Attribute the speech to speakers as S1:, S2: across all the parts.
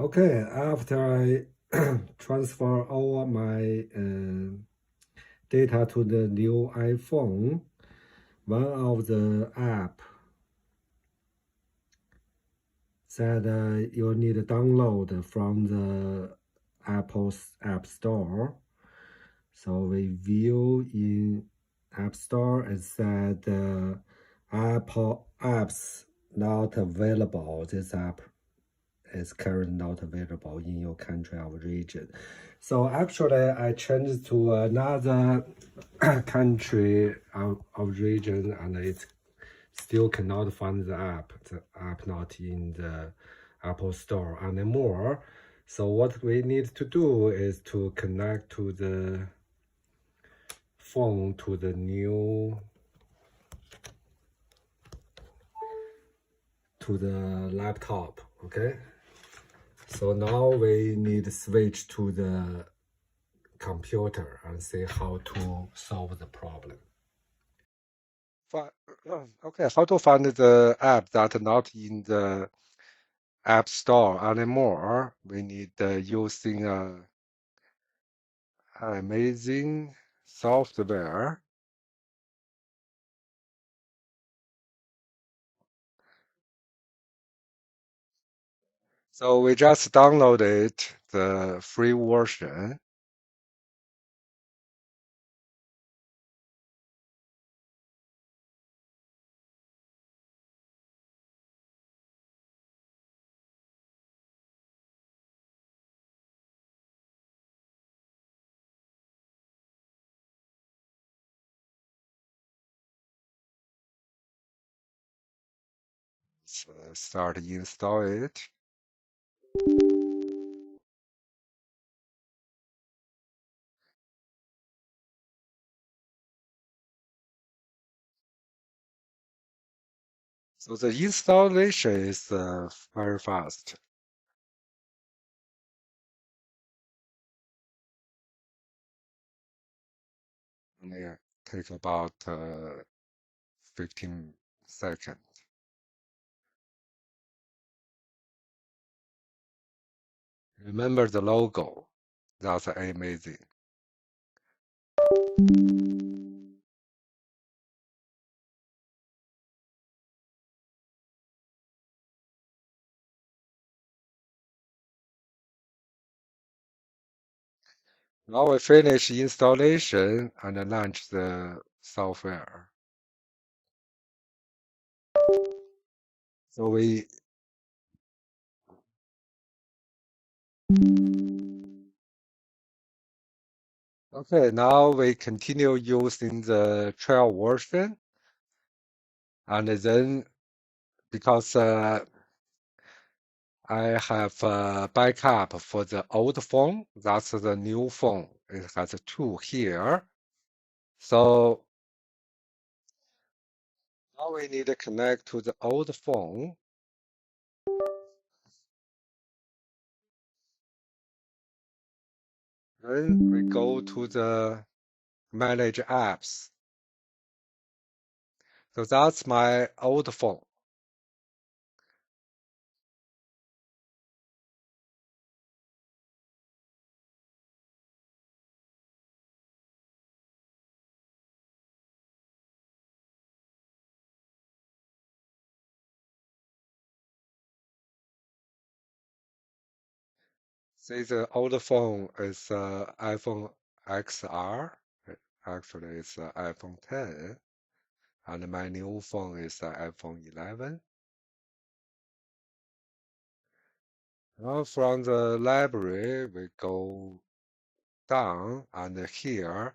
S1: Okay, after I transfer all my data to the new iPhone, one of the app that you need to download from the Apple's App Store. So we view in App Store and said Apple apps not available. This app is currently not available in your country or region. So actually I changed to another country of region, and it still cannot find the app not in the Apple Store anymore. So what we need to do is to connect to the phone to the laptop. Okay, so now we need to switch to the computer and see how to solve the problem. Okay, how to find the app that not in the App Store anymore? We need using amazing software. So we just downloaded the free version. So start install it. So the installation is very fast. Only take about 15 seconds. Remember the logo. That's amazing. Now we finish installation and launch the software. So we okay, now we continue using the trial version, and then because I have a backup for the old phone, that's the new phone. It has two here. So now we need to connect to the old phone. Then we go to the manage apps. So that's my old phone. See, the old phone is iPhone XR. Actually, it's iPhone 10. And my new phone is iPhone 11. Now from the library, we go down, and here,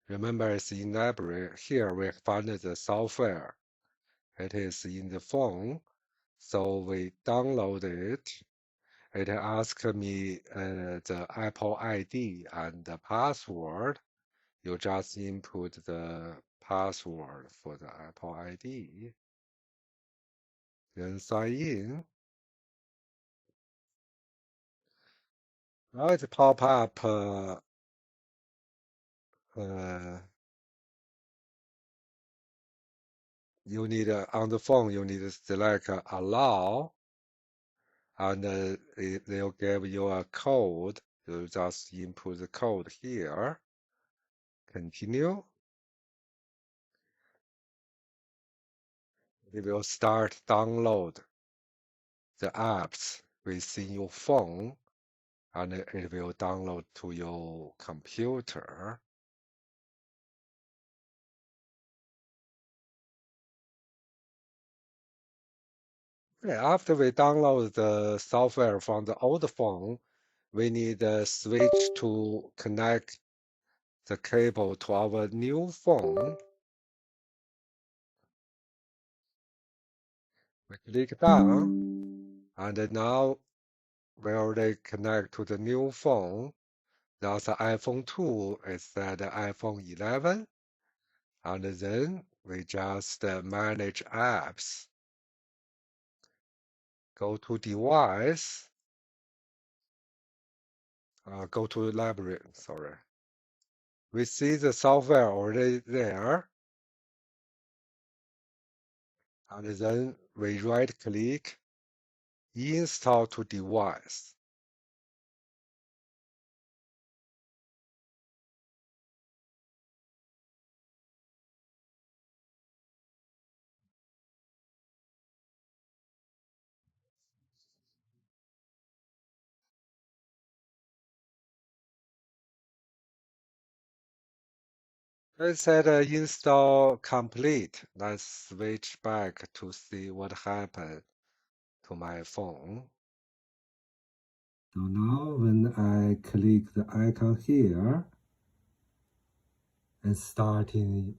S1: remember it's in library. Here we find the software. It is in the phone, so we download it. It asks me the Apple ID and the password. You just input the password for the Apple ID, then sign in. Now it pop up you need on the phone, you need to select allow, and they'll give you a code. You just input the code here. Continue. It will start download the apps within your phone, and it will download to your computer. After we download the software from the old phone, we need a switch to connect the cable to our new phone. We click done, and now we already connect to the new phone. That's the iPhone 2 instead the iPhone 11. And then we just manage apps. Go to device, go to library, sorry. We see the software already there. And then we right click, install to device. It said install complete. Let's switch back to see what happened to my phone. So now when I click the icon here and starting